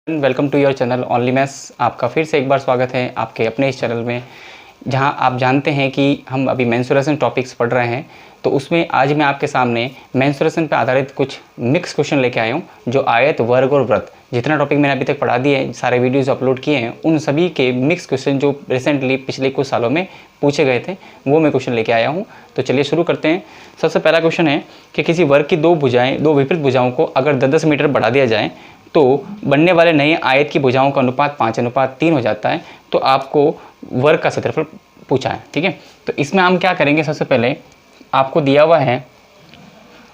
Welcome to your channel only maths. आपका फिर से एक बार स्वागत है आपके अपने इस चैनल में, जहां आप जानते हैं कि हम अभी मेंसुरेशन टॉपिक्स पढ़ रहे हैं। तो उसमें आज मैं आपके सामने मेंसुरेशन पर आधारित कुछ मिक्स क्वेश्चन लेके आया हूं, जो आयत, वर्ग और वृत्त, जितना टॉपिक मैंने अभी तक पढ़ा दिए हैं, सारे वीडियोज़ अपलोड किए हैं, उन सभी के मिक्स क्वेश्चन जो रिसेंटली पिछले कुछ सालों में पूछे गए थे, वो मैं क्वेश्चन लेके आया हूँ। तो चलिए शुरू करते हैं। सबसे पहला क्वेश्चन है कि किसी वर्ग की दो विपरीत भुजाओं को अगर 10-10 मीटर बढ़ा दिया जाए तो बनने वाले नए आयत की भुजाओं का अनुपात 5:3 हो जाता है। तो आपको वर्ग का क्षेत्रफल पूछा है, ठीक है। तो इसमें हम क्या करेंगे, सबसे पहले आपको दिया हुआ है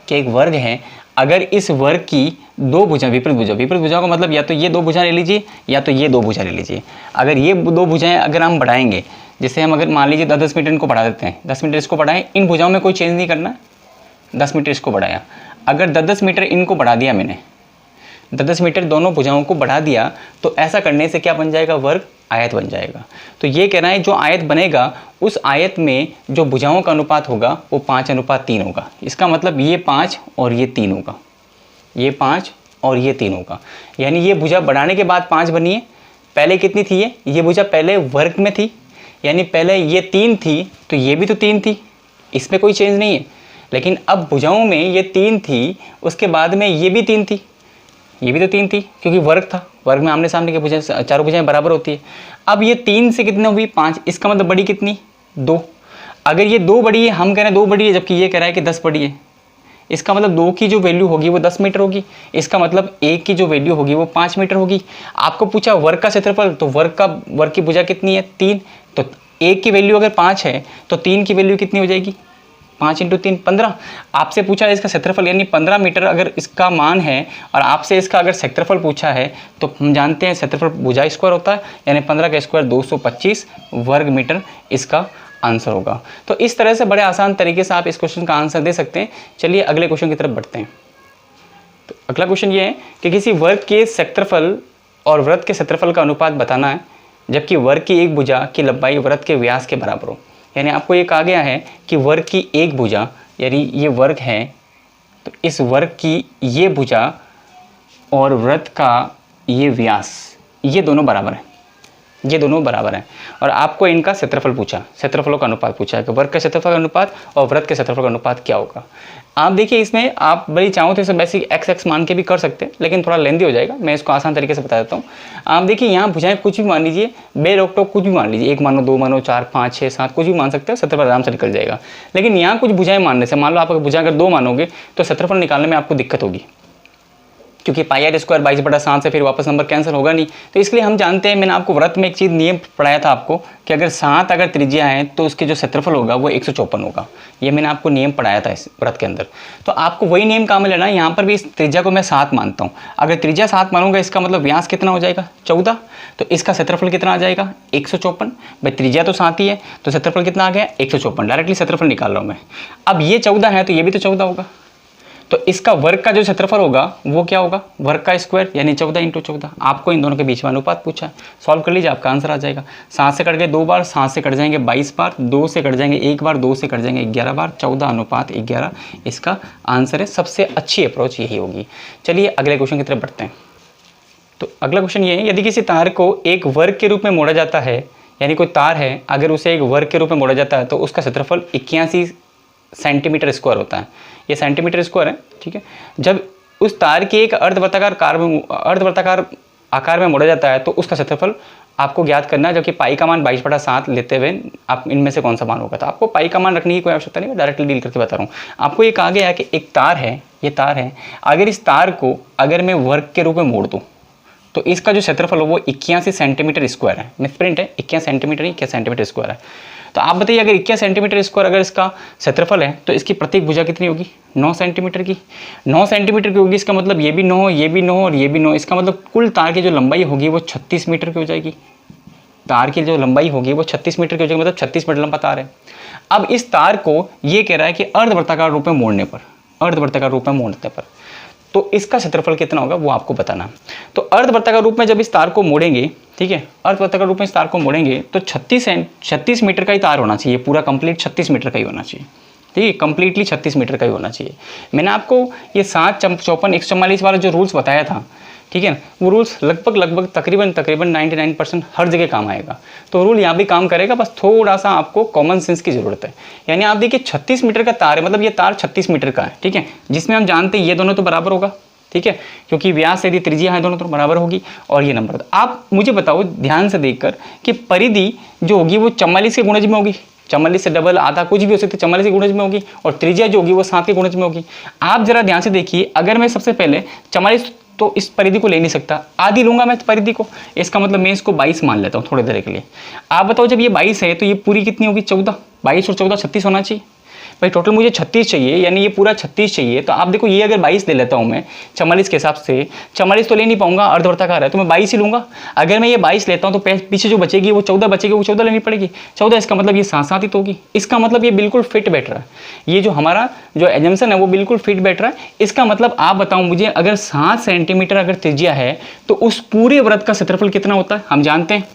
कि एक वर्ग है, अगर इस वर्ग की दो भुजाएं विपरीत भुजाओं का मतलब या तो ये दो भुजाएं ले लीजिए या तो ये दो भुजाएं ले लीजिए। अगर ये दो भुजाएं अगर हम बढ़ाएंगे, जैसे हम अगर मान लीजिए 10-10 मीटर इनको बढ़ा देते हैं, 10 मीटर इसको बढ़ाएं, इन भुजाओं में कोई चेंज नहीं करना, 10 मीटर इसको बढ़ाया, अगर 10-10 मीटर इनको बढ़ा दिया मैंने, 10-10 मीटर दोनों भुजाओं को बढ़ा दिया, तो ऐसा करने से क्या बन जाएगा, वर्ग आयत बन जाएगा। तो ये कह रहा है जो आयत बनेगा उस आयत में जो भुजाओं का अनुपात होगा वो 5:3 होगा। इसका मतलब ये 5 और ये 3 होगा, ये 5 और ये 3 होगा। यानी ये भुजा बढ़ाने के बाद 5 बनी है, पहले कितनी थी ये भुजा पहले वर्ग में थी, यानी पहले ये 3 थी तो ये भी तो 3 थी, इसमें कोई चेंज नहीं है। लेकिन अब भुजाओं में ये 3 थी, उसके बाद में ये भी 3 थी, ये भी तो 3 थी, क्योंकि वर्ग था, वर्ग में आमने सामने की भुजाएं, चारों भुजाएं बराबर होती है। अब ये 3 से कितने हुई, 5, इसका मतलब बड़ी कितनी, 2। अगर ये 2 बड़ी है, हम कह रहे हैं 2 बड़ी है, जबकि ये कह रहा है कि 10 बड़ी है, इसका मतलब 2 की जो वैल्यू होगी वो 10 मीटर होगी, इसका मतलब 1 की जो वैल्यू होगी वो 5 मीटर होगी। आपको पूछा वर्ग का क्षेत्रफल, तो वर्ग की भुजा कितनी है, 3। तो 1 की वैल्यू अगर 5 है तो 3 की वैल्यू कितनी हो जाएगी, 5 × 3 15। आपसे पूछा है इसका क्षेत्रफल, यानी 15 मीटर अगर इसका मान है, और आपसे इसका अगर क्षेत्रफल पूछा है, तो हम जानते हैं क्षेत्रफल भुजा स्क्वायर होता है, यानी 15 का स्क्वायर 225 वर्ग मीटर इसका आंसर होगा। तो इस तरह से बड़े आसान तरीके से आप इस क्वेश्चन का आंसर दे सकते हैं। चलिए अगले क्वेश्चन की तरफ बढ़ते हैं। तो अगला क्वेश्चन ये है कि किसी वर्ग के क्षेत्रफल और वृत्त के क्षेत्रफल का अनुपात बताना है, जबकि वर्ग की एक भुजा की लंबाई वृत्त के व्यास के बराबर हो। यानी आपको ये कहा गया है कि वर्ग की एक भुजा, यानी ये वर्ग है, तो इस वर्ग की ये भुजा और वृत्त का ये व्यास, ये दोनों बराबर हैं, ये दोनों बराबर हैं, और आपको इनका क्षेत्रफल पूछा, क्षेत्रफलों का अनुपात पूछा है कि वर्ग का क्षेत्रफल का अनुपात और वृत्त के क्षेत्रफल का अनुपात क्या होगा। आप देखिए इसमें आप बड़ी चाहो तो इसे बेसिक x मान के भी कर सकते हैं, लेकिन थोड़ा लेंदी हो जाएगा, मैं इसको आसान तरीके से बता देता हूँ। आप देखिए यहाँ भुजाएं कुछ भी मान लीजिए, बेरोक टोक कुछ भी मान लीजिए, 1 मानो, 2 मानो, 4, 5, 6, 7 कुछ भी मान सकते हो, क्षेत्रफल आराम से निकल जाएगा। लेकिन यहाँ कुछ भुजाएं मानने से, मान लो आप भुजा अगर 2 मानोगे तो क्षेत्रफल निकालने में आपको दिक्कत होगी, क्योंकि πr² 22/7 से फिर वापस नंबर कैंसिल होगा नहीं। तो इसलिए हम जानते हैं, मैंने आपको वृत्त में एक चीज़ नियम पढ़ाया था आपको कि अगर 7 अगर त्रिज्या है तो उसके जो क्षेत्रफल होगा वो 154 होगा। ये मैंने आपको नियम पढ़ाया था इस वृत्त के अंदर। तो आपको वही नियम काम में लेना है। यहाँ पर भी इस त्रिज्या को मैं 7 मानता हूँ, अगर त्रिज्या 7 मानूंगा, इसका मतलब व्यास कितना हो जाएगा, 14। तो इसका क्षेत्रफल कितना आ जाएगा, 154। भाई त्रिज्या तो 7 ही है, तो क्षेत्रफल कितना आ गया, 154। डायरेक्टली क्षेत्रफल निकाल रहा हूँ मैं। अब ये 14 है तो ये भी तो 14 होगा, तो इसका वर्ग का जो क्षेत्रफल होगा वो क्या होगा, वर्ग का स्क्वायर, यानी 14 × 14। आपको इन दोनों के बीच में अनुपात पूछा है, सॉल्व कर लीजिए, आपका आंसर आ जाएगा। 7 से कट गए 2 बार, 7 से कट जाएंगे 22 बार, 2 से कट जाएंगे 1 बार, 2 से कट जाएंगे 11 बार, 14:11 इसका आंसर है। सबसे अच्छी अप्रोच यही होगी। चलिए अगले क्वेश्चन की तरफ बढ़ते हैं। तो अगला क्वेश्चन ये है, यदि किसी तार को एक वर्ग के रूप में मोड़ा जाता है, यानी कोई तार है, अगर उसे एक वर्ग के रूप में मोड़ा जाता है तो उसका क्षेत्रफल 81 सेंटीमीटर स्क्वायर होता है। ये सेंटीमीटर स्क्वायर है, ठीक है। जब उस तार की एक अर्धवृत्ताकार आकार में मोड़ा जाता है तो उसका क्षेत्रफल आपको ज्ञात करना है, जबकि पाई का मान 22/7 लेते हुए आप इनमें से कौन सा मान होगा। तो आपको पाई का मान रखने की कोई आवश्यकता नहीं है, डायरेक्टली डील करके बता रहा हूँ। आपको ये कहा गया है कि एक तार है, ये तार है, अगर इस तार को अगर मैं वर्ग के रूप में मोड़ दूँ तो इसका जो क्षेत्रफल हो वो 81 सेंटीमीटर स्क्वायर है। मिसप्रिंट है, 81 सेंटीमीटर, 81 सेंटीमीटर स्क्वायर है। तो आप बताइए अगर 21 सेंटीमीटर स्क्वायर अगर इसका क्षेत्रफल है तो इसकी प्रत्येक भुजा कितनी होगी, 9 सेंटीमीटर की। 9 सेंटीमीटर की होगी, इसका मतलब ये भी 9, ये भी 9 और ये भी 9। इसका मतलब कुल तार की जो लंबाई होगी वो 36 मीटर की हो जाएगी। तार की जो लंबाई होगी वो 36 मीटर की हो जाएगी, मतलब 36 मीटर लंबा तार है। अब इस तार को ये कह रहा है कि अर्धवृत्ताकार रूप में मोड़ने पर तो इसका क्षेत्रफल कितना होगा वो आपको बताना। तो अर्धवृत्ताकार रूप में जब इस तार को मोड़ेंगे, ठीक है, अर्धवृत्ताकार रूप में इस तार को मोड़ेंगे तो 36 मीटर का ही तार होना चाहिए, पूरा कंप्लीट 36 मीटर का ही होना चाहिए, ठीक है, कंप्लीटली 36 मीटर का ही होना चाहिए। मैंने आपको ये 7, 54, 144 वाला जो रूल्स बताया था, ठीक है ना। वो रूल्स लगभग तकरीबन 99% हर जगह काम आएगा। तो रूल यहाँ भी काम करेगा, बस थोड़ा सा आपको कॉमन सेंस की ज़रूरत है। यानी आप देखिए 36 मीटर का तार है, मतलब ये तार 36 मीटर का है, ठीक है, जिसमें हम जानते हैं ये दोनों तो बराबर होगा, ठीक है, क्योंकि व्यास यदि त्रिज्या है दोनों तो बराबर होगी, और ये नंबर। तो आप मुझे बताओ ध्यान से देखकर कि परिधि जो होगी वो 44 के गुणज में होगी, 44 से डबल आधा कुछ भी हो सकती है, 44 के गुणज में होगी, और त्रिज्या जो होगी वो 7 के गुणज में होगी। आप जरा ध्यान से देखिए, अगर मैं सबसे पहले 44 तो इस परिधि को ले नहीं सकता, आधी लूंगा मैं परिधि को, इसका मतलब मैं इसको 22 मान लेता हूँ थोड़ी देर के लिए। आप बताओ जब ये 22 है तो ये पूरी कितनी होगी, 14, 22 और 14 36 होना चाहिए भाई। टोटल मुझे 36 चाहिए, यानी ये पूरा 36 चाहिए। तो आप देखो ये अगर 22 ले लेता हूँ मैं 44 के हिसाब से, 44 तो ले नहीं पाऊंगा, अर्धवर्ताकार है, तो मैं 22 ही लूंगा। अगर मैं ये 22 लेता हूँ तो पीछे जो बचेगी वो 14 बचेगी, वो 14 लेनी पड़ेगी। 14 इसका मतलब ये साथ ही तो होगी, इसका मतलब ये बिल्कुल फिट बैठ रहा है। ये जो हमारा जो एजम्पशन है वो बिल्कुल फिट बैठ रहा है। इसका मतलब आप बताओ मुझे, अगर 7 सेंटीमीटर अगर त्रिज्या है तो उस पूरे वृत्त का क्षेत्रफल कितना होता है, हम जानते हैं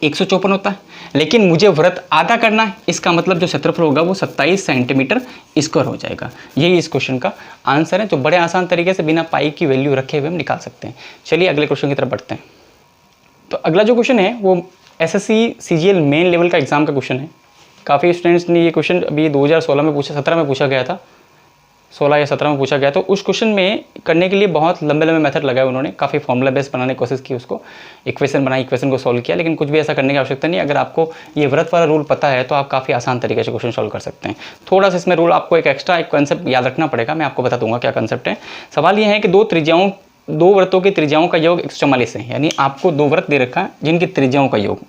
154 होता है। लेकिन मुझे वृत्त आधा करना है, इसका मतलब जो क्षेत्रफल होगा वो 27 सेंटीमीटर स्क्वायर हो जाएगा। यही इस क्वेश्चन का आंसर है, जो बड़े आसान तरीके से बिना पाई की वैल्यू रखे हुए हम निकाल सकते हैं। चलिए अगले क्वेश्चन की तरफ बढ़ते हैं। तो अगला जो क्वेश्चन है वो एसएससी सीजीएल मेन लेवल का एग्जाम का क्वेश्चन है। काफ़ी स्टूडेंट्स ने ये क्वेश्चन अभी 2016 में पूछा, 17 में पूछा गया था, 16 या 17 में पूछा गया। तो उस क्वेश्चन में करने के लिए बहुत लंबे मेथड लगाए उन्होंने, काफ़ी फॉर्मूला बेस बनाने की कोशिश की, उसको इक्वेशन बनाई, इक्वेशन को सॉल्व किया, लेकिन कुछ भी ऐसा करने की आवश्यकता नहीं। अगर आपको ये वृत्त वाला रूल पता है तो आप काफ़ी आसान तरीके से क्वेश्चन सॉल्व कर सकते हैं। थोड़ा सा इसमें रूल आपको एक एक्स्ट्रा एक कंसेप्ट याद रखना पड़ेगा, मैं आपको बता दूंगा क्या कंसेप्ट है। सवाल ये है कि दो वृत्तों की त्रिज्याओं का योग 144 है, यानी आपको दो वृत्त दे रखा है जिनकी त्रिज्याओं का योग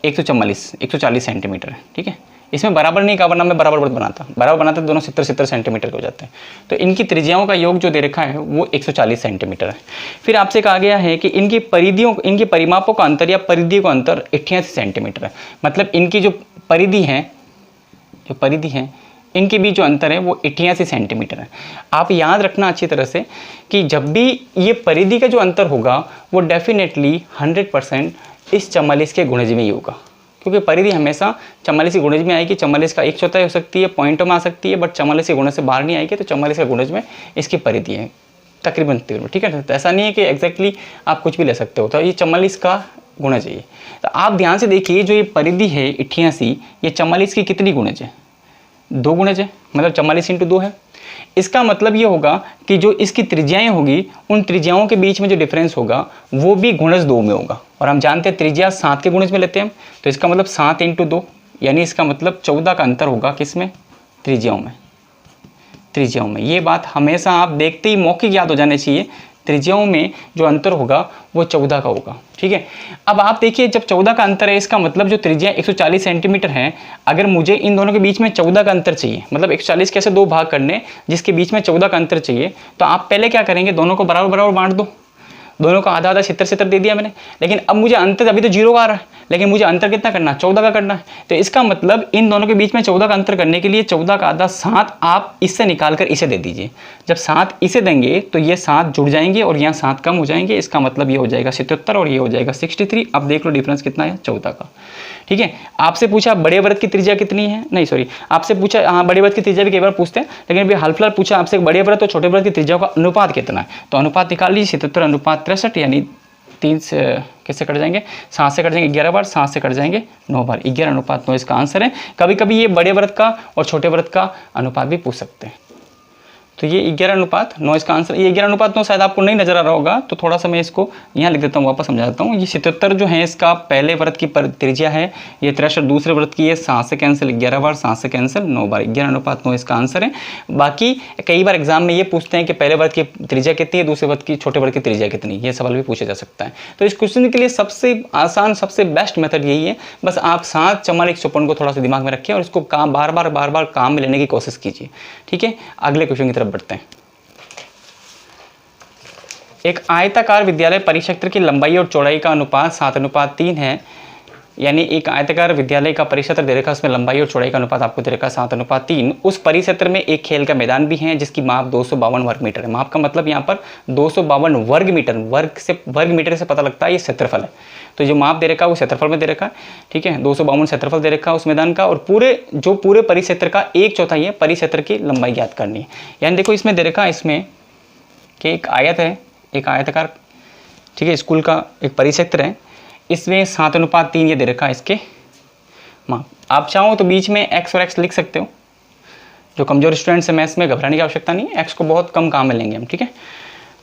140 सेंटीमीटर है, ठीक है। इसमें बराबर नहीं कहा, वरना मैं बराबर वृत्त बनाता दोनों 70 सेंटीमीटर के हो जाते हैं। तो इनकी त्रिज्याओं का योग जो दे रखा है वो 140 सेंटीमीटर है। फिर आपसे कहा गया है कि इनकी परिमापों का अंतर या परिधियों का अंतर 88 सेंटीमीटर है। मतलब इनकी जो परिधि है इनके बीच जो अंतर है वो 88 सेंटीमीटर है। आप याद रखना अच्छी तरह से कि जब भी ये परिधि का जो अंतर होगा वो डेफिनेटली 100% इस 44 के गुणज में ही होगा, क्योंकि परिधि हमेशा 44 के गुणज में आएगी। 44 का 1/4 हो सकती है, पॉइंटों में आ सकती है, बट 44 के गुणज से बाहर नहीं आएगी। तो 44 के गुणज में इसकी परिधि है तकरीबन, ठीक है। तो ऐसा नहीं है कि एग्जैक्टली आप कुछ भी ले सकते हो, तो ये 44 का गुणज है। तो आप ध्यान से देखिए, जो ये परिधि है 88, ये 44 की कितनी गुणज है, 2 गुणज है, मतलब 44 × 2 है। इसका मतलब ये होगा कि जो इसकी त्रिज्याएं होगी उन त्रिज्याओं के बीच में जो डिफरेंस होगा वो भी गुणज 2 में होगा। और हम जानते हैं त्रिज्या 7 के गुणज में लेते हैं, तो इसका मतलब 7 × 2, यानी इसका मतलब 14 का अंतर होगा किसमें, त्रिज्याओं में। ये बात हमेशा आप देखते ही मौखिक याद हो जाने चाहिए, त्रिज्याओं में जो अंतर होगा वो 14 का होगा, ठीक है। अब आप देखिए, जब 14 का अंतर है इसका मतलब जो त्रिज्या 140 सेंटीमीटर है, अगर मुझे इन दोनों के बीच में 14 का अंतर चाहिए, मतलब 140 कैसे 2 भाग करने जिसके बीच में 14 का अंतर चाहिए, तो आप पहले क्या करेंगे, दोनों को बराबर बांट दो, दोनों का आधा 70 दे दिया मैंने। लेकिन अब मुझे अंतर अभी तो 0 का आ रहा है, लेकिन मुझे अंतर कितना करना है, 14 का करना है। तो इसका मतलब इन दोनों के बीच में 14 का अंतर करने के लिए 14 का आधा 7 आप इससे निकाल कर इसे दे दीजिए। जब 7 इसे देंगे तो ये 7 जुड़ जाएंगे और यहाँ 7 कम हो जाएंगे। इसका मतलब ये हो जाएगा 77 और ये हो जाएगा 63। अब देख लो डिफरेंस कितना है, 14 का, ठीक है। आपसे पूछा बड़े वृत्त की त्रिज्या कितनी है, नहीं सॉरी, आपसे पूछा, हाँ बड़े वृत्त की त्रिज्या भी कई बार पूछते हैं, लेकिन अभी हाल फिलहाल पूछा आपसे बड़े वृत्त और छोटे वृत्त की त्रिज्या का अनुपात कितना है। तो अनुपात निकाल लीजिए, 77:63, यानी 3 से किससे कट जाएंगे, 7 से कट जाएंगे 11 बार, 7 से कट जाएंगे 9 बार, 11:9 इसका आंसर है। कभी कभी ये बड़े वृत्त का और छोटे वृत्त का अनुपात भी पूछ सकते हैं। तो ये 11:9 इसका आंसर। ये 11:9 शायद आपको नहीं नजर आ रहा होगा, तो थोड़ा सा मैं इसको यहाँ लिख देता हूँ, वापस समझा देता हूँ। ये 77 जो है इसका पहले वृत्त की त्रिज्या है, ये 63 दूसरे वृत्त की है, 7 से कैंसिल 11 बार, 7 से कैंसिल 9 बार, 11:9 इसका आंसर है। बाकी कई बार एग्जाम में ये पूछते हैं कि पहले वृत्त की त्रिज्या कितनी है, दूसरे वृत्त की, छोटे वृत्त की त्रिज्या कितनी, ये सवाल भी पूछा जा सकता है। तो इस क्वेश्चन के लिए सबसे आसान, सबसे बेस्ट मेथड यही है, बस आप 7 × 154 को थोड़ा सा दिमाग में रखें और इसको बार बार काम में लेने की कोशिश कीजिए, ठीक है। अगले क्वेश्चन की तरफ बढ़ते हैं। एक आयताकार विद्यालय परिक्षेत्र की लंबाई और चौड़ाई का अनुपात 7:3 है, यानी एक आयताकार विद्यालय का परिक्षेत्र दे रखा है, उसमें लंबाई और चौड़ाई का अनुपात आपको दे रखा है 7:3। उस परिक्षेत्र में एक खेल का मैदान भी है जिसकी माप 252 वर्ग मीटर है। माप का मतलब यहाँ पर 252 वर्ग मीटर से पता लगता है ये क्षेत्रफल है। तो जो माप दे रखा है वो क्षेत्रफल में दे रखा है, ठीक है। 252 क्षेत्रफल दे रखा है उस मैदान का, और पूरे परिक्षेत्र का 1/4 है परिक्षेत्र की लंबाई ज्ञात करनी है। यानी देखो इसमें दे रखा है, इसमें कि एक आयत है, एक आयताकार, ठीक है, स्कूल का एक परिक्षेत्र है, इसमें 7:3 ये दे रखा है इसके माप। आप चाहो तो बीच में x और x लिख सकते हो। जो कमज़ोर स्टूडेंट्स हैं मैथ्स में घबराने की आवश्यकता नहीं है, x को बहुत कम काम में लेंगे हम, ठीक है।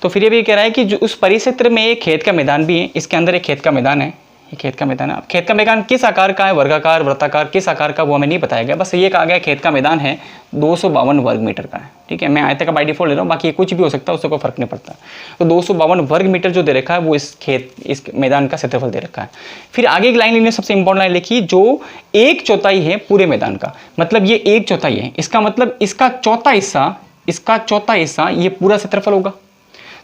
तो फिर ये भी कह रहा है कि जो उस परिक्षेत्र में एक खेत का मैदान भी है, इसके अंदर एक खेत का मैदान है, ये खेत का मैदान है। अब खेत का मैदान किस आकार का है, वर्गाकार, वृत्ताकार, किस आकार का वो हमें नहीं बताया गया, बस ये कहा गया खेत का मैदान है 252 वर्ग मीटर का है, ठीक है। मैं आयत का बाय डिफॉल्ट ले रहा हूँ, बाकी कुछ भी हो सकता है, उससे कोई फर्क नहीं पड़ता। तो 252 वर्ग मीटर जो दे रखा है वो इस मैदान का क्षेत्रफल दे रखा है। फिर आगे एक लाइन इन्हें सबसे इंपॉर्टेंट लाइन लिखी, जो 1/4 है पूरे मैदान का, मतलब ये 1/4 है, इसका मतलब इसका चौथा हिस्सा ये पूरा क्षेत्रफल होगा।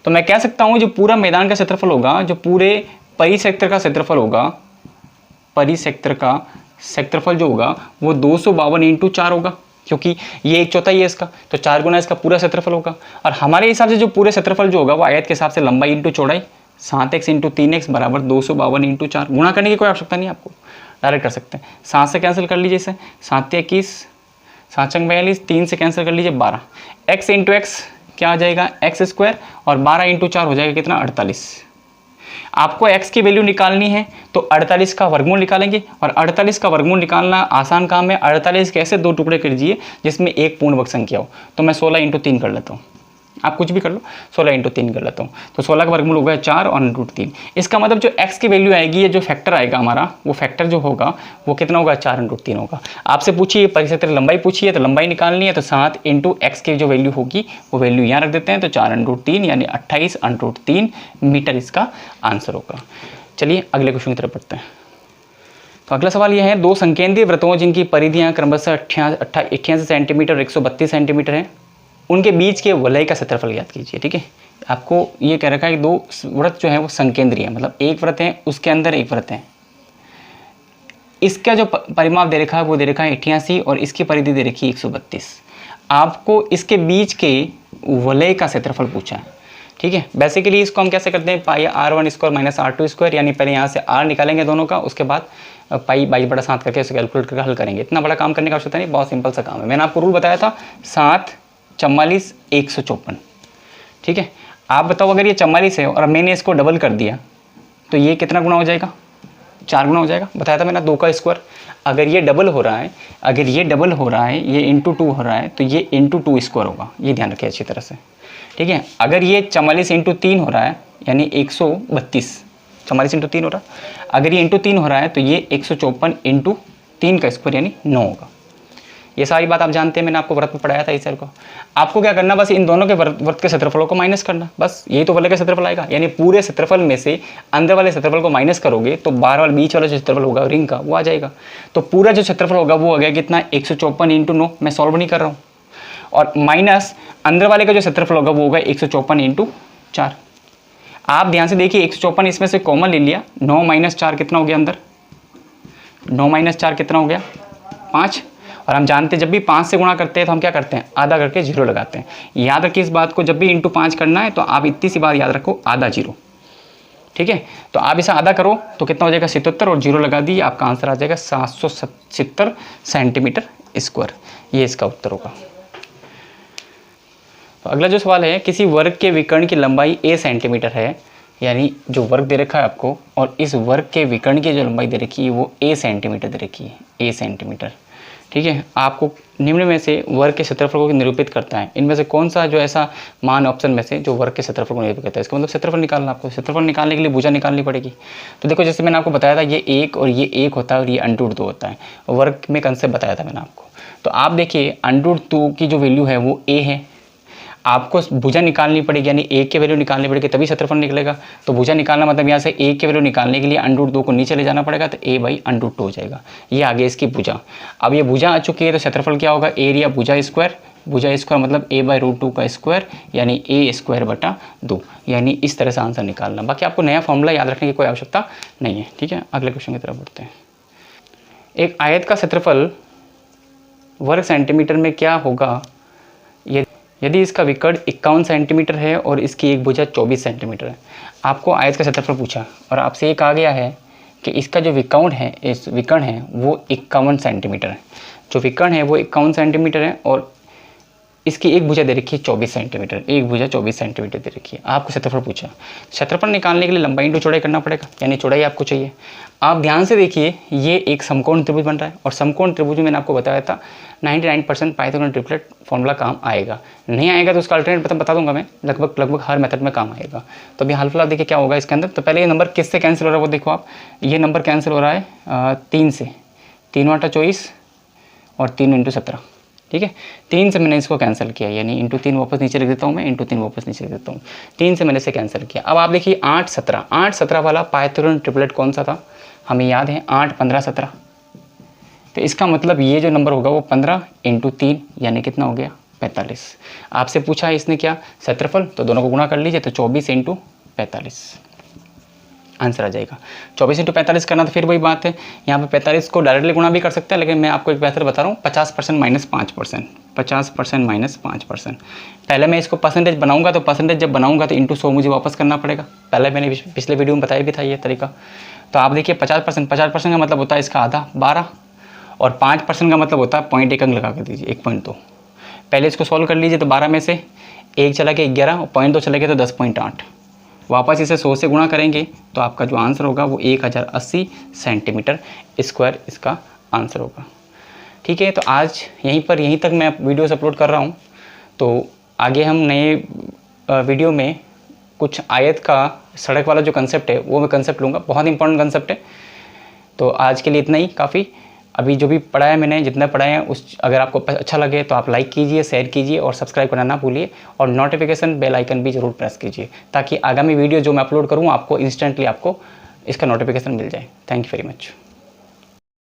तो मैं कह सकता हूँ जो पूरा मैदान का क्षेत्रफल होगा, जो पूरे परिक्षेत्र का क्षेत्रफल होगा, परिक्षेत्र का क्षेत्रफल जो होगा वो 252 × 4 होगा, क्योंकि ये 1/4 है इसका, तो 4 गुना इसका पूरा क्षेत्रफल होगा। और हमारे हिसाब से जो पूरे क्षेत्रफल जो होगा वो आयत के हिसाब से लंबाई इंटू चौड़ाई, 7x × 3x बराबर 252 × 4। गुणा करने की कोई आवश्यकता नहीं, आपको डायरेक्ट कर सकते हैं। 7 से कैंसिल कर लीजिए इसे, 7 × 21, 7 × 42, 3 से कैंसिल कर लीजिए 12, x × x क्या आ जाएगा x², और 12 × 4 हो जाएगा कितना, 48। आपको x की वैल्यू निकालनी है तो 48 का वर्गमूल निकालेंगे, और 48 का वर्गमूल निकालना आसान काम है। 48 के ऐसे 2 टुकड़े कर दीजिए जिसमें एक पूर्ण वर्ग संख्या हो। तो मैं 16 × 3 कर लेता हूँ, आप कुछ भी कर लो, 16 × 3 कर लेता हूँ। तो 16 का वर्गमूल हो गया 4 और √3। इसका मतलब जो x की वैल्यू आएगी, ये जो फैक्टर आएगा हमारा, वो फैक्टर जो होगा वो कितना होगा, 4 × 3 होगा। आपसे पूछिए परिक्षेत्र लंबाई पूछिए, तो लंबाई निकालनी है तो 7 × x की जो वैल्यू होगी वो वैल्यू यहाँ रख देते हैं, तो 4 × 3 यानी 28 × 3 मीटर इसका आंसर होगा। चलिए अगले क्वेश्चन की तरफ बढ़ते हैं। तो अगला सवाल यह है, 2 संकेंद्रीय वृत्तों जिनकी परिधियाँ क्रमशः 88 सेंटीमीटर और 132 सेंटीमीटर है, उनके बीच के वलय का क्षेत्रफल ज्ञात कीजिए, ठीक है। आपको ये कह रखा है कि 2 वृत्त जो है वो संकेंद्रीय है, मतलब एक वृत्त है उसके अंदर एक वृत्त है। इसका जो परिमाप दे रखा है वो दे रखा है 88 और इसकी परिधि दे रखी है 132। आपको इसके बीच के वलय का क्षेत्रफल पूछा है, ठीक है। बेसिकली इसको हम कैसे करते हैं, पाई r1² - r2², यानी पहले यहाँ से r निकालेंगे दोनों का, उसके बाद पाई 22/7 करके इसे कैलकुलेट करके हल करेंगे। इतना बड़ा काम करने का आवश्यकता नहीं, बहुत सिंपल सा काम है। मैंने आपको रूल बताया था 7, 44, 154, ठीक है। आप बताओ अगर ये 44 है और मैंने इसको डबल कर दिया तो ये कितना गुना हो जाएगा, 4 गुना हो जाएगा। बताया था मैंने 2 का स्क्वायर। अगर ये डबल हो रहा है, ये इंटू 2 हो रहा है, तो ये इंटू 2 स्क्वायर होगा, ये ध्यान रखिए अच्छी तरह से, ठीक है। अगर ये 44 × 3 हो रहा है यानी 132, 44 × 3 हो रहा है, अगर ये इंटू 3 हो रहा है तो ये 154 × 3 का स्क्वायर यानी 9 होगा। ये सारी बात आप जानते हैं, मैंने आपको वृत्त में पढ़ाया था इस सर को। आपको क्या करना, बस इन दोनों के वृत्त के क्षेत्रफलों को माइनस करना, बस यही तो वलय का क्षेत्रफल आएगा। यानी पूरे क्षेत्रफल में से अंदर वाले क्षेत्रफल को माइनस करोगे तो बाहर वाला बीच वाला जो क्षेत्रफल होगा रिंग का वो आ जाएगा। तो पूरा जो क्षेत्रफल होगा वो आ गया कितना, 154 × 9, मैं सॉल्व नहीं कर रहा हूँ, और माइनस अंदर वाले का जो क्षेत्रफल होगा वो होगा 154 × 4। आप ध्यान से देखिए 154 इसमें से कॉमन ले लिया, 9 - 4 कितना हो गया अंदर, 9 - 4 कितना हो गया, 5। और हम जानते हैं जब भी 5 से गुणा करते हैं तो हम क्या करते हैं, आधा करके 0 लगाते हैं। याद रखिए इस बात को, जब भी इंटू 5 करना है तो आप इतनी सी बात याद रखो, आधा 0, ठीक है। तो आप इसे आधा करो तो कितना हो जाएगा 77, और 0 लगा दी, आपका आंसर आ जाएगा 770 सेंटीमीटर स्क्वायर। ये इसका उत्तर होगा। तो अगला जो सवाल है, किसी वर्ग के विकर्ण की लंबाई a सेंटीमीटर है, यानी जो वर्ग दे रखा है आपको, और इस वर्ग के विकर्ण की जो लंबाई दे रखी है वो a सेंटीमीटर दे रखी है, a सेंटीमीटर, ठीक है। आपको निम्न में से वर्ग के क्षेत्रफल को निरूपित करता है, इनमें से कौन सा जो ऐसा मान ऑप्शन में से जो वर्ग के क्षेत्रफल को निरूपित करता है। इसका मतलब क्षेत्रफल निकालना, आपको क्षेत्रफल निकालने के लिए भुजा निकालनी पड़ेगी। तो देखो जैसे मैंने आपको बताया था ये 1 और ये 1 होता है और ये √2 होता है, वर्ग में कंसेप्ट बताया था मैंने आपको। तो आप देखिए √2 की जो वैल्यू है वो a है, आपको भुजा निकालनी पड़ेगी, यानी a की वैल्यू निकालनी पड़ेगी तभी क्षेत्रफल निकलेगा। तो भुजा निकालना मतलब यहाँ से a की वैल्यू निकालने के लिए √2 को नीचे ले जाना पड़ेगा, तो a/√2 हो जाएगा। ये आगे इसकी भुजा। अब ये भुजा आ चुकी है तो क्षेत्रफल क्या होगा, एरिया भुजा स्क्वायर, भुजा स्क्वायर मतलब a/√2 का स्क्वायर यानी a²/2, यानी इस तरह से आंसर निकालना। बाकी आपको नया फॉर्मूला याद रखने की कोई आवश्यकता नहीं है, ठीक है। अगले क्वेश्चन की तरफ बढ़ते हैं। एक आयत का क्षेत्रफल वर्ग सेंटीमीटर में क्या होगा यदि इसका विकर्ण 51 सेंटीमीटर है और इसकी एक भुजा 24 सेंटीमीटर है। आपको आयत का क्षेत्रफल पूछा और आपसे ये कहा गया है कि इसका जो विकर्ण है वो 51 सेंटीमीटर है। जो विकर्ण है वो 51 सेंटीमीटर है और इसकी एक भुजा दे रखी है 24 सेंटीमीटर, एक भुजा 24 सेंटीमीटर दे रखी है। आपको क्षेत्रफल पूछा, क्षेत्रफल निकालने के लिए लंबाई इंटू चौड़ाई करना पड़ेगा, यानी चौड़ाई आपको चाहिए। आप ध्यान से देखिए, ये एक समकोण त्रिभुज बन रहा है और समकोण त्रिभुज में मैंने आपको बताया था 99% पाइथागोरस ट्रिपलेट फॉर्मूला काम आएगा। नहीं आएगा तो उसका अल्टरनेट बता दूंगा मैं, लगभग हर मेथड में काम आएगा। तो अभी हाल फिलहाल देखिए क्या होगा इसके अंदर। तो पहले ये नंबर किससे कैंसिल हो रहा है वो देखो आप, ये नंबर कैंसिल हो रहा है 3 से, 3 × 24 और 3 × 17, ठीक है। 3 से मैंने इसको कैंसिल किया, यानी इंटू 3 वापस नीचे रख देता हूँ मैं, इंटू 3 वापस नीचे रख देता हूँ। 3 से मैंने इसे कैंसिल किया। अब आप देखिए 8 17 वाला पाइथागोरस ट्रिपलेट कौन सा था, हमें याद है 8 15 17। तो इसका मतलब ये जो नंबर होगा वो 15 × 3 यानी कितना हो गया 45। आपसे पूछा है इसने क्या, क्षेत्रफल, तो दोनों को गुणा कर लीजिए, तो 24 × 45 आंसर आ जाएगा। 24 × 45 करना, तो फिर वही बात है, यहाँ पे 45 को डायरेक्टली गुणा भी कर सकते हैं, लेकिन मैं आपको एक बेहतर बता रहा हूँ, 50% - 5%, 50% - 5%। पहले मैं इसको परसेंटेज बनाऊंगा, तो परसेंटेज जब बनाऊंगा तो इंटू 100 मुझे वापस करना पड़ेगा। पहले मैंने पिछले वीडियो में बताया भी था ये तरीका। तो आप देखिए 50% का मतलब होता है इसका आधा 12, और 5% का मतलब होता है 0.1 अंक लगा कर दीजिए, 1.2। पहले इसको सॉल्व कर लीजिए, तो 12 में से 1 चला गया 11 और 0.2 चला गया तो 10.8। वापस इसे 100 से गुणा करेंगे तो आपका जो आंसर होगा वो 1080 सेंटीमीटर स्क्वायर इसका आंसर होगा, ठीक है। तो आज यहीं तक मैं वीडियोस अपलोड कर रहा हूँ। तो आगे हम नए वीडियो में कुछ आयत का सड़क वाला जो कंसेप्ट है वो मैं कंसेप्ट लूँगा, बहुत इंपॉर्टेंट कंसेप्ट है। तो आज के लिए इतना ही काफ़ी। अभी जो भी पढ़ाया मैंने, जितना पढ़ाया उस, अगर आपको अच्छा लगे तो आप लाइक कीजिए, शेयर कीजिए और सब्सक्राइब करना ना भूलिए, और नोटिफिकेशन बेल आइकन भी जरूर प्रेस कीजिए, ताकि आगामी वीडियो जो मैं अपलोड करूँ आपको इंस्टेंटली आपको इसका नोटिफिकेशन मिल जाए। Thank you very much.